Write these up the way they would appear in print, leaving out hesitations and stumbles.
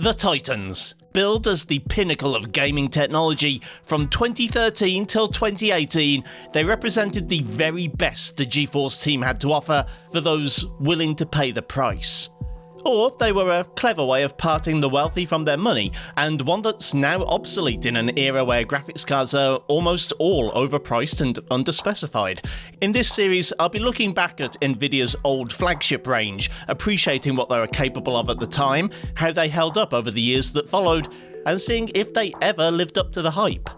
The Titans. Billed as the pinnacle of gaming technology, from 2013 till 2018, they represented the very best the Geforce team had to offer for those willing to pay the price. Or they were a clever way of parting the wealthy from their money, and one that's now obsolete in an era where graphics cards are almost all overpriced and underspecified. In this series, I'll be looking back at Nvidia's old flagship range, appreciating what they were capable of at the time, how they held up over the years that followed, and seeing if they ever lived up to the hype.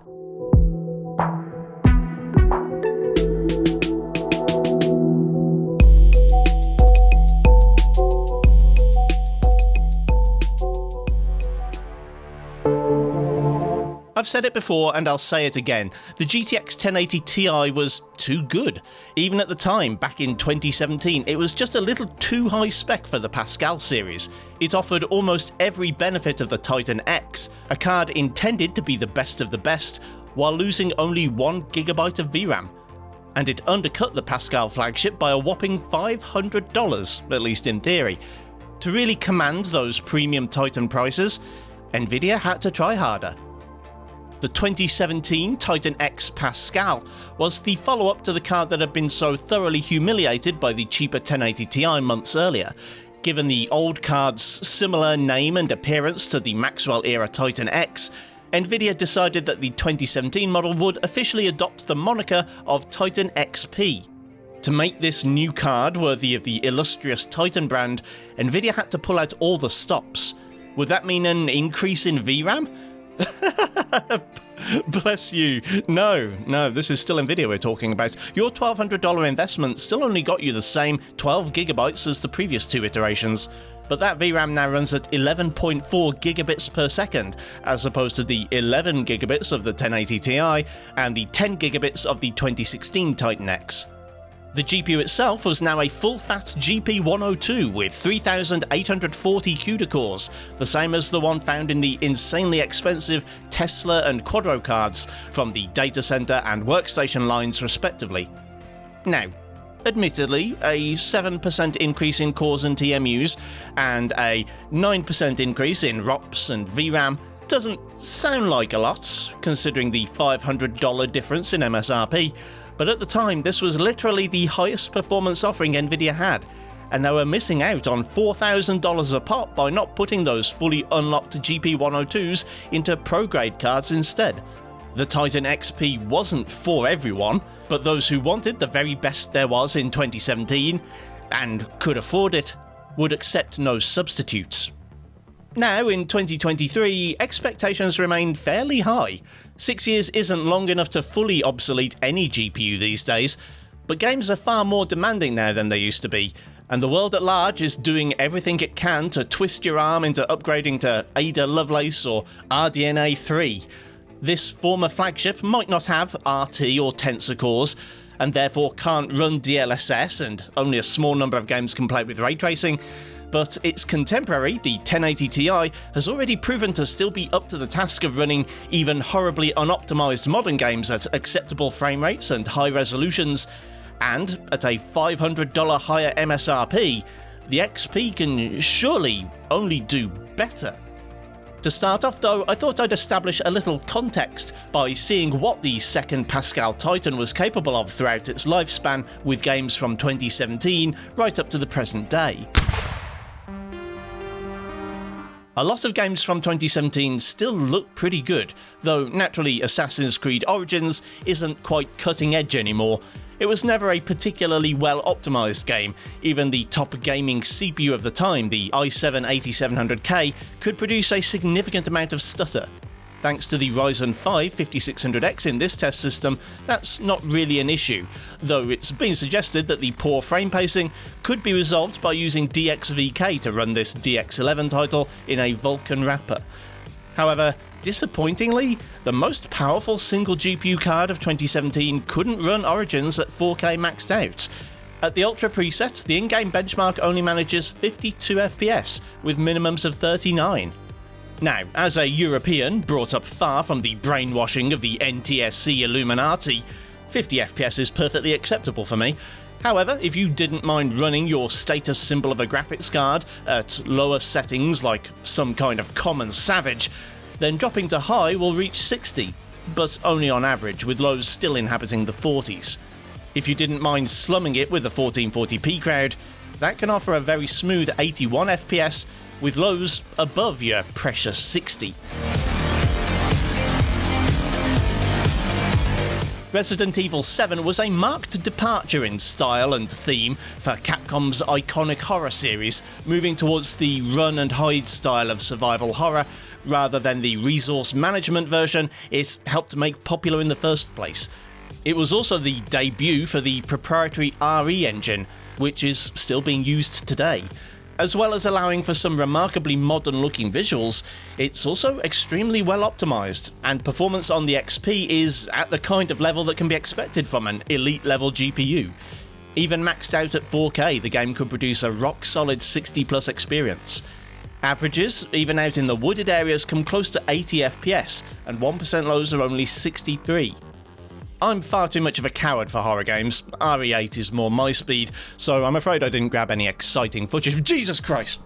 I've said it before and I'll say it again, the GTX 1080 Ti was too good. Even at the time, back in 2017, it was just a little too high spec for the Pascal series. It offered almost every benefit of the Titan X, a card intended to be the best of the best, while losing only 1GB of VRAM. And it undercut the Pascal flagship by a whopping $500, at least in theory. To really command those premium Titan prices, Nvidia had to try harder. The 2017 Titan X Pascal was the follow-up to the card that had been so thoroughly humiliated by the cheaper 1080 Ti months earlier. Given the old card's similar name and appearance to the Maxwell-era Titan X, Nvidia decided that the 2017 model would officially adopt the moniker of Titan XP. To make this new card worthy of the illustrious Titan brand, Nvidia had to pull out all the stops. Would that mean an increase in VRAM? Bless you. No, this is still Nvidia we're talking about. Your $1,200 investment still only got you the same 12GB as the previous two iterations, but that VRAM now runs at 11.4 gigabits per second, as opposed to the 11 gigabits of the 1080 Ti and the 10 gigabits of the 2016 Titan X. The GPU itself was now a full-fat GP102 with 3,840 CUDA cores, the same as the one found in the insanely expensive Tesla and Quadro cards from the data center and workstation lines respectively. Now, admittedly, a 7% increase in cores and TMUs and a 9% increase in ROPS and VRAM doesn't sound like a lot, considering the $500 difference in MSRP, but at the time this was literally the highest performance offering Nvidia had, and they were missing out on $4,000 a pop by not putting those fully unlocked GP102s into pro-grade cards instead. The Titan XP wasn't for everyone, but those who wanted the very best there was in 2017, and could afford it, would accept no substitutes. Now, in 2023, expectations remain fairly high. 6 years isn't long enough to fully obsolete any GPU these days, but games are far more demanding now than they used to be, and the world at large is doing everything it can to twist your arm into upgrading to Ada Lovelace or RDNA 3. This former flagship might not have RT or Tensor cores, and therefore can't run DLSS, and only a small number of games can play with ray tracing, but its contemporary, the 1080 Ti, has already proven to still be up to the task of running even horribly unoptimized modern games at acceptable frame rates and high resolutions, and at a $500 higher MSRP, the XP can surely only do better. To start off though, I thought I'd establish a little context by seeing what the second Pascal Titan was capable of throughout its lifespan, with games from 2017 right up to the present day. A lot of games from 2017 still look pretty good, though naturally Assassin's Creed Origins isn't quite cutting edge anymore. It was never a particularly well optimised game. Even the top gaming CPU of the time, the i7-8700K, could produce a significant amount of stutter. Thanks to the Ryzen 5 5600X in this test system, that's not really an issue, though it's been suggested that the poor frame pacing could be resolved by using DXVK to run this DX11 title in a Vulkan wrapper. However, disappointingly, the most powerful single GPU card of 2017 couldn't run Origins at 4K maxed out. At the Ultra preset, the in-game benchmark only manages 52 FPS, with minimums of 39. Now, as a European brought up far from the brainwashing of the NTSC Illuminati, 50 FPS is perfectly acceptable for me. However, if you didn't mind running your status symbol of a graphics card at lower settings like some kind of common savage, then dropping to high will reach 60, but only on average, with lows still inhabiting the 40s. If you didn't mind slumming it with the 1440p crowd, that can offer a very smooth 81 FPS with lows above your precious 60. Resident Evil 7 was a marked departure in style and theme for Capcom's iconic horror series, moving towards the run and hide style of survival horror rather than the resource management version it helped make popular in the first place. It was also the debut for the proprietary RE engine, which is still being used today. As well as allowing for some remarkably modern looking visuals, it's also extremely well optimized, and performance on the XP is at the kind of level that can be expected from an elite level GPU. Even maxed out at 4K, the game could produce a rock solid 60 plus experience. Averages, even out in the wooded areas, come close to 80 FPS, and 1% lows are only 63. I'm far too much of a coward for horror games. RE8 is more my speed, so I'm afraid I didn't grab any exciting footage. Jesus Christ!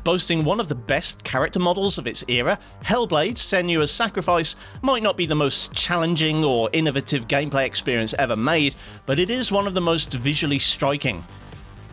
Boasting one of the best character models of its era, Hellblade: Senua's Sacrifice might not be the most challenging or innovative gameplay experience ever made, but it is one of the most visually striking.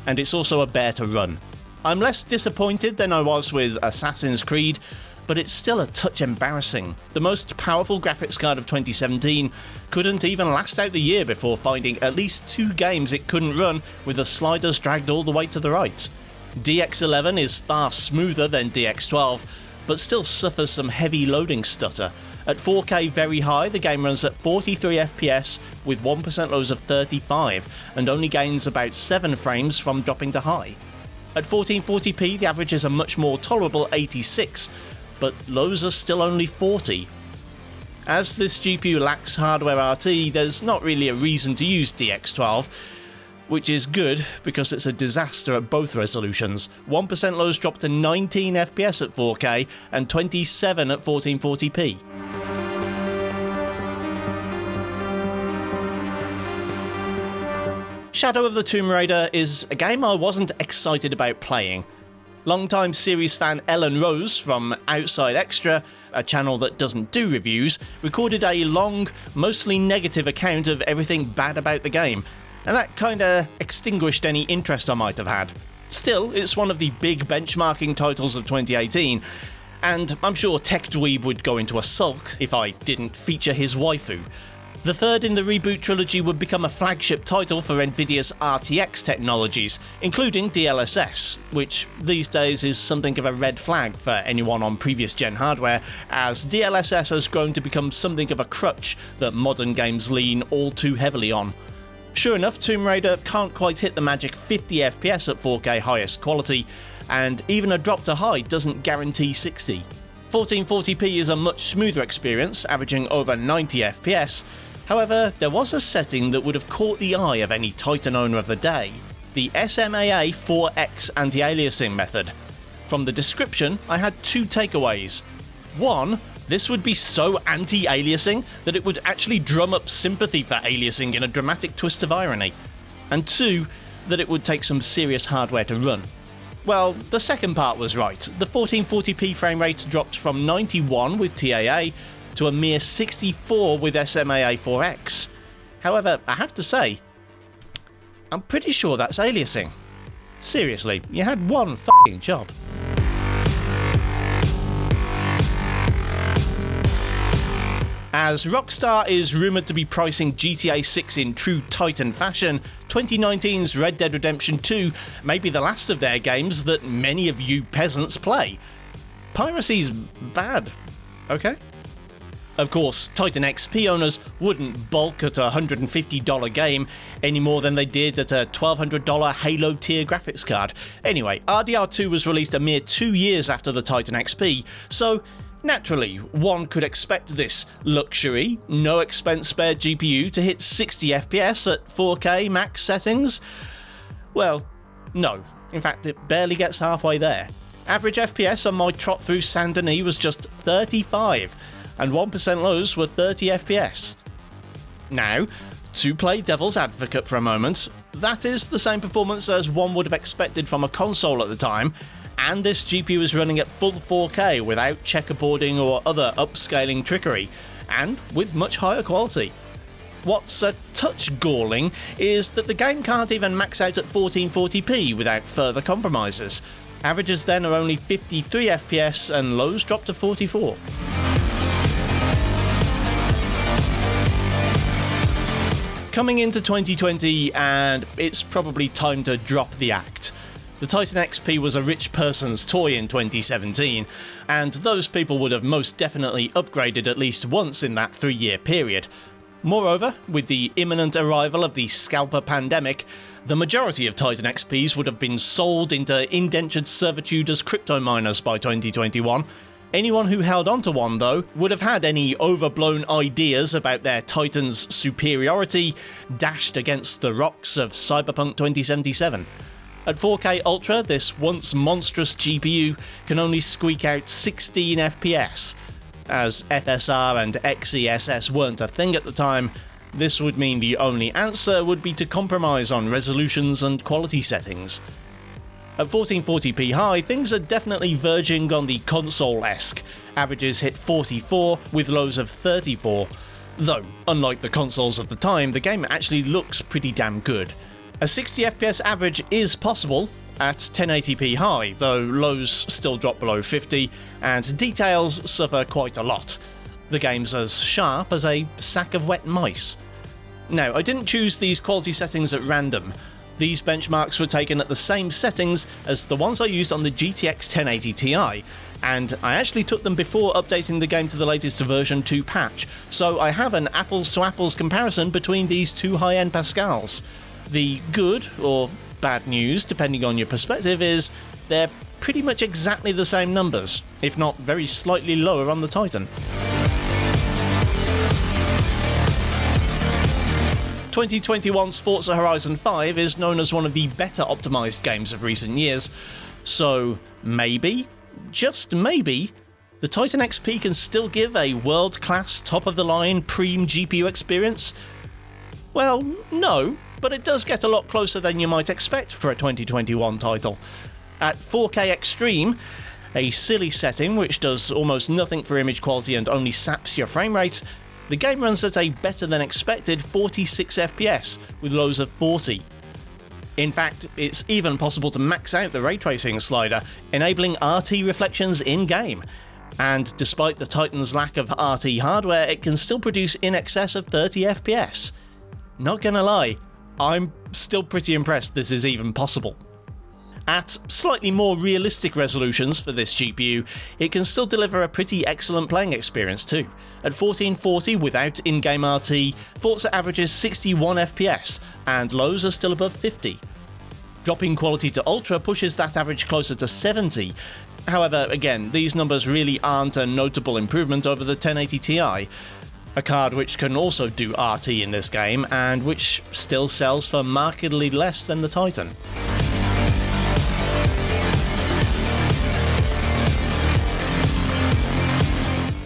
And it's also a bear to run. I'm less disappointed than I was with Assassin's Creed, but it's still a touch embarrassing. The most powerful graphics card of 2017 couldn't even last out the year before finding at least 2 games it couldn't run with the sliders dragged all the way to the right. DX11 is far smoother than DX12, but still suffers some heavy loading stutter. At 4K very high, the game runs at 43 FPS with 1% lows of 35, and only gains about 7 frames from dropping to high. At 1440p, the average is a much more tolerable 86, but lows are still only 40. As this GPU lacks hardware RT, there's not really a reason to use DX12, which is good because it's a disaster at both resolutions. 1% lows drop to 19 FPS at 4K and 27 at 1440p. Shadow of the Tomb Raider is a game I wasn't excited about playing. Longtime series fan Ellen Rose from Outside Extra, a channel that doesn't do reviews, recorded a long, mostly negative account of everything bad about the game, and that kinda extinguished any interest I might have had. Still, it's one of the big benchmarking titles of 2018, and I'm sure Tech Dweeb would go into a sulk if I didn't feature his waifu. The third in the reboot trilogy would become a flagship title for Nvidia's RTX technologies, including DLSS, which these days is something of a red flag for anyone on previous gen hardware, as DLSS has grown to become something of a crutch that modern games lean all too heavily on. Sure enough, Tomb Raider can't quite hit the magic 50 FPS at 4K highest quality, and even a drop to high doesn't guarantee 60. 1440p is a much smoother experience, averaging over 90 FPS. However, there was a setting that would have caught the eye of any Titan owner of the day: the SMAA 4X anti-aliasing method. From the description, I had 2 takeaways. 1, this would be so anti-aliasing that it would actually drum up sympathy for aliasing in a dramatic twist of irony. And 2, that it would take some serious hardware to run. Well, the second part was right. The 1440p frame rate dropped from 91 with TAA to a mere 64 with SMAA 4X. However, I have to say, I'm pretty sure that's aliasing. Seriously, you had one f***ing job. As Rockstar is rumoured to be pricing GTA 6 in true Titan fashion, 2019's Red Dead Redemption 2 may be the last of their games that many of you peasants play. Piracy's bad, okay? Of course, Titan XP owners wouldn't bulk at a $150 game any more than they did at a $1,200 Halo tier graphics card. Anyway, RDR2 was released a mere 2 years after the Titan XP, so naturally, one could expect this luxury, no expense spared GPU to hit 60 FPS at 4K max settings? Well, no. In fact, it barely gets halfway there. Average FPS on my trot through Saint Denis was just 35, and 1% lows were 30 FPS. Now, to play devil's advocate for a moment, that is the same performance as one would have expected from a console at the time, and this GPU is running at full 4K without checkerboarding or other upscaling trickery, and with much higher quality. What's a touch galling is that the game can't even max out at 1440p without further compromises. Averages then are only 53 FPS and lows drop to 44. Coming into 2020, and it's probably time to drop the act. The Titan XP was a rich person's toy in 2017, and those people would have most definitely upgraded at least once in that 3-year period. Moreover, with the imminent arrival of the scalper pandemic, the majority of Titan XPs would have been sold into indentured servitude as crypto miners by 2021. Anyone who held onto one, though, would have had any overblown ideas about their Titan's superiority dashed against the rocks of Cyberpunk 2077. At 4K Ultra, this once monstrous GPU can only squeak out 16 FPS. As FSR and XeSS weren't a thing at the time, this would mean the only answer would be to compromise on resolutions and quality settings. At 1440p high, things are definitely verging on the console-esque. Averages hit 44 with lows of 34. Though, unlike the consoles of the time, the game actually looks pretty damn good. A 60 FPS average is possible at 1080p high, though lows still drop below 50, and details suffer quite a lot. The game's as sharp as a sack of wet mice. Now, I didn't choose these quality settings at random. These benchmarks were taken at the same settings as the ones I used on the GTX 1080 Ti, and I actually took them before updating the game to the latest version 2 patch, so I have an apples-to-apples comparison between these two high-end Pascals. The good, or bad news, depending on your perspective, is they're pretty much exactly the same numbers, if not very slightly lower on the Titan. 2021's Forza Horizon 5 is known as one of the better optimised games of recent years, so maybe, just maybe, the Titan XP can still give a world-class, top-of-the-line Preem GPU experience? Well, no, but it does get a lot closer than you might expect for a 2021 title. At 4K Extreme, a silly setting which does almost nothing for image quality and only saps your frame rate, the game runs at a better than expected 46 FPS with lows of 40. In fact, it's even possible to max out the ray tracing slider, enabling RT reflections in-game. And despite the Titan's lack of RT hardware, it can still produce in excess of 30 FPS. Not gonna lie, I'm still pretty impressed this is even possible. At slightly more realistic resolutions for this GPU, it can still deliver a pretty excellent playing experience too. At 1440 without in-game RT, Forza averages 61 FPS, and lows are still above 50. Dropping quality to Ultra pushes that average closer to 70. However, again, these numbers really aren't a notable improvement over the 1080 Ti, a card which can also do RT in this game, and which still sells for markedly less than the Titan.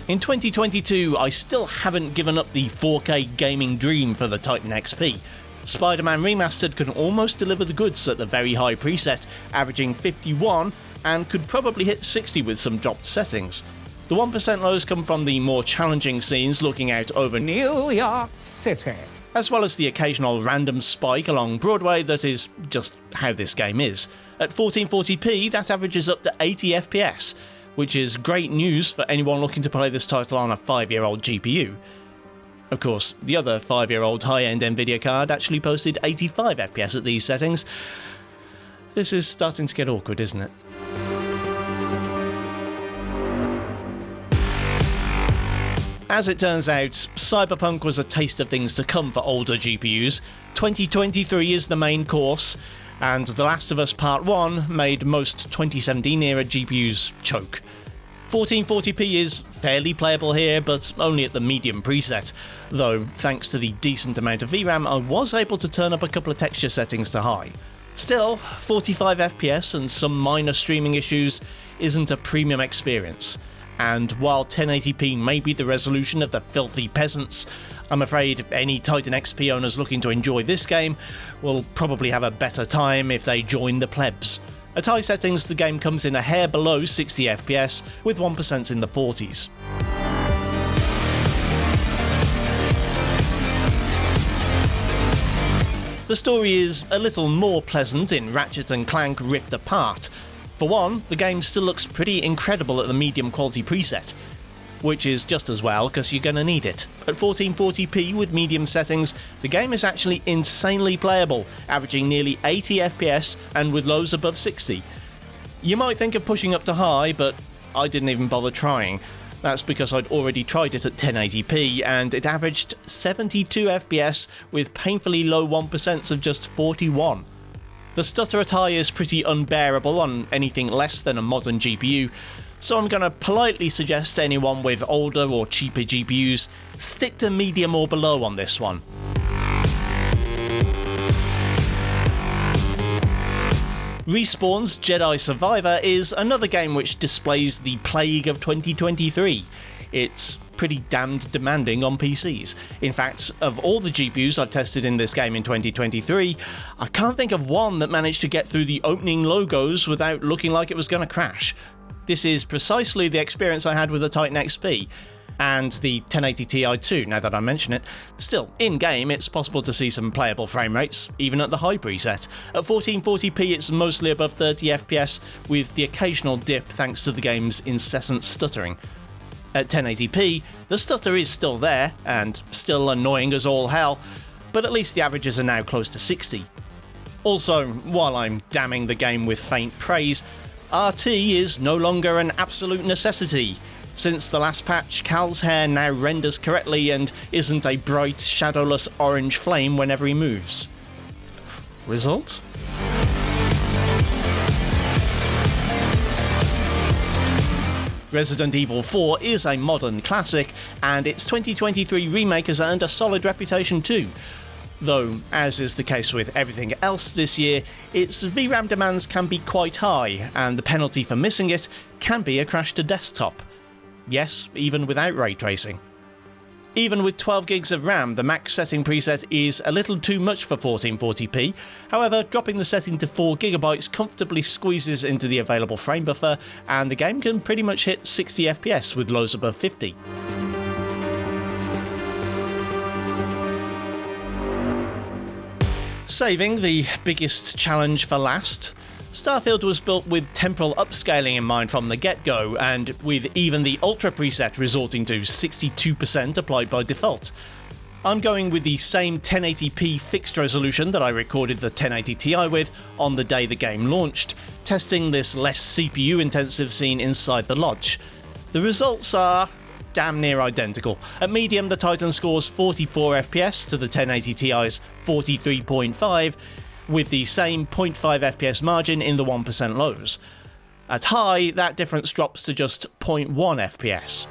In 2022, I still haven't given up the 4K gaming dream for the Titan XP. Spider-Man Remastered can almost deliver the goods at the very high preset, averaging 51, and could probably hit 60 with some dropped settings. The 1% lows come from the more challenging scenes looking out over New York City, as well as the occasional random spike along Broadway that is just how this game is. At 1440p, that averages up to 80 FPS, which is great news for anyone looking to play this title on a 5-year-old GPU. Of course, the other 5-year-old high-end Nvidia card actually posted 85 FPS at these settings. This is starting to get awkward, isn't it? As it turns out, Cyberpunk was a taste of things to come for older GPUs. 2023 is the main course, and The Last of Us Part 1 made most 2017-era GPUs choke. 1440p is fairly playable here, but only at the medium preset, though thanks to the decent amount of VRAM I was able to turn up a couple of texture settings to high. Still, 45 FPS and some minor streaming issues isn't a premium experience, and while 1080p may be the resolution of the filthy peasants, I'm afraid any Titan XP owners looking to enjoy this game will probably have a better time if they join the plebs. At high settings, the game comes in a hair below 60 FPS, with 1% in the 40s. The story is a little more pleasant in Ratchet and Clank Rift Apart. For one, the game still looks pretty incredible at the medium quality preset, which is just as well because you're gonna need it. At 1440p with medium settings, the game is actually insanely playable, averaging nearly 80 FPS and with lows above 60. You might think of pushing up to high, but I didn't even bother trying. That's because I'd already tried it at 1080p and it averaged 72 FPS with painfully low 1% of just 41. The stutter at high is pretty unbearable on anything less than a modern GPU, so I'm gonna politely suggest to anyone with older or cheaper GPUs, stick to medium or below on this one. Respawn's Jedi Survivor is another game which displays the plague of 2023. It's pretty damned demanding on PCs. In fact, of all the GPUs I've tested in this game in 2023, I can't think of one that managed to get through the opening logos without looking like it was going to crash. This is precisely the experience I had with the Titan XP, and the 1080 Ti too, now that I mention it. Still, in-game it's possible to see some playable frame rates, even at the high preset. At 1440p it's mostly above 30 FPS, with the occasional dip thanks to the game's incessant stuttering. At 1080p, the stutter is still there, and still annoying as all hell, but at least the averages are now close to 60. Also, while I'm damning the game with faint praise, RT is no longer an absolute necessity. Since the last patch, Cal's hair now renders correctly and isn't a bright, shadowless orange flame whenever he moves. Result? Resident Evil 4 is a modern classic, and its 2023 remake has earned a solid reputation too. Though, as is the case with everything else this year, its VRAM demands can be quite high, and the penalty for missing it can be a crash to desktop. Yes, even without ray tracing. Even with 12 gigs of RAM, the max setting preset is a little too much for 1440p, however, dropping the setting to 4GB comfortably squeezes into the available frame buffer, and the game can pretty much hit 60 FPS with lows above 50. Saving the biggest challenge for last, Starfield was built with temporal upscaling in mind from the get-go, and with even the Ultra preset resorting to 62% applied by default. I'm going with the same 1080p fixed resolution that I recorded the 1080 Ti with on the day the game launched, testing this less CPU-intensive scene inside the lodge. The results are damn near identical. At medium, the Titan scores 44 FPS to the 1080 Ti's 43.5, with the same 0.5 FPS margin in the 1% lows. At high, that difference drops to just 0.1 FPS.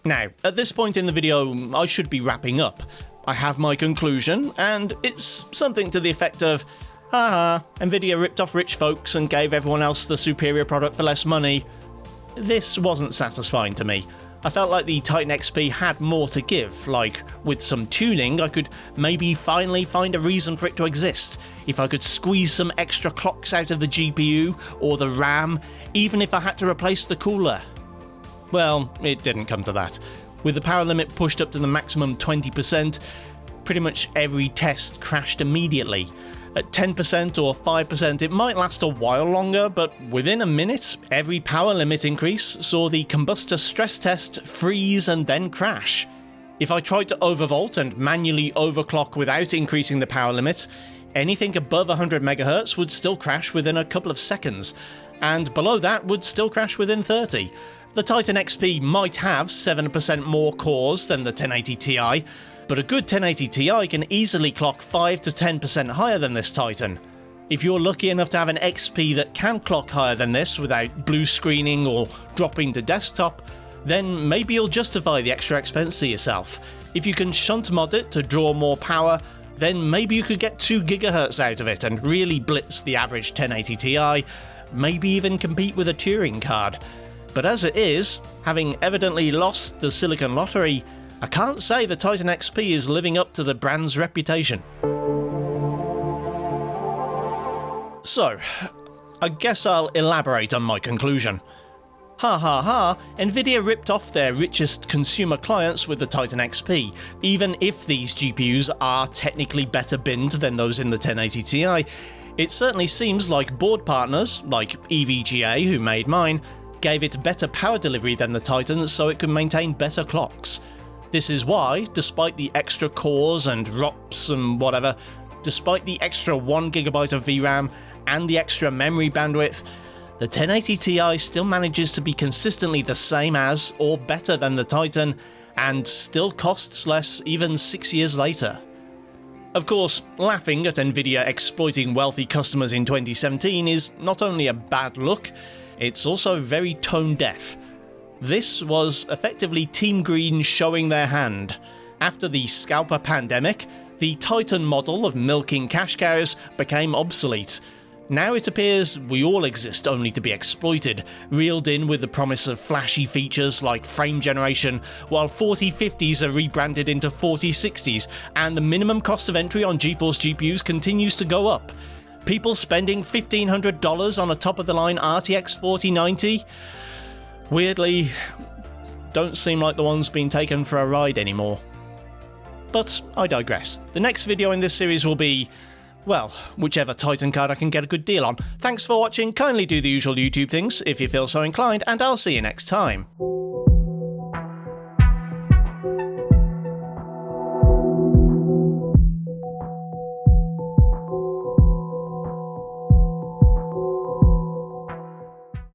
Now, at this point in the video, I should be wrapping up. I have my conclusion, and it's something to the effect of, haha, Nvidia ripped off rich folks and gave everyone else the superior product for less money. This wasn't satisfying to me. I felt like the Titan XP had more to give, like, with some tuning I could maybe finally find a reason for it to exist, if I could squeeze some extra clocks out of the GPU or the RAM, even if I had to replace the cooler. Well, it didn't come to that. With the power limit pushed up to the maximum 20%, pretty much every test crashed immediately. At 10% or 5% it might last a while longer, but within a minute, every power limit increase saw the combustor stress test freeze and then crash. If I tried to overvolt and manually overclock without increasing the power limit, anything above 100 MHz would still crash within a couple of seconds, and below that would still crash within 30. The Titan XP might have 7% more cores than the 1080 Ti, but a good 1080 Ti can easily clock 5 to 10% higher than this Titan. If you're lucky enough to have an XP that can clock higher than this without blue screening or dropping to desktop, then maybe you'll justify the extra expense to yourself. If you can shunt mod it to draw more power, then maybe you could get 2 GHz out of it and really blitz the average 1080 Ti, maybe even compete with a Turing card. But as it is, having evidently lost the Silicon Lottery, I can't say the Titan XP is living up to the brand's reputation. So, I guess I'll elaborate on my conclusion. Ha ha ha, Nvidia ripped off their richest consumer clients with the Titan XP. Even if these GPUs are technically better binned than those in the 1080 Ti, it certainly seems like board partners, like EVGA who made mine, gave it better power delivery than the Titan so it could maintain better clocks. This is why, despite the extra cores and ROPs and whatever, despite the extra 1GB of VRAM and the extra memory bandwidth, the 1080 Ti still manages to be consistently the same as, or better than the Titan, and still costs less even 6 years later. Of course, laughing at Nvidia exploiting wealthy customers in 2017 is not only a bad look, it's also very tone deaf. This was effectively Team Green showing their hand. After the scalper pandemic, the Titan model of milking cash cows became obsolete. Now it appears we all exist only to be exploited, reeled in with the promise of flashy features like frame generation, while 4050s are rebranded into 4060s, and the minimum cost of entry on GeForce GPUs continues to go up. People spending $1,500 on a top-of-the-line RTX 4090? Weirdly, don't seem like the ones being taken for a ride anymore. But I digress. The next video in this series will be, well, whichever Titan card I can get a good deal on. Thanks for watching, kindly do the usual YouTube things if you feel so inclined, and I'll see you next time.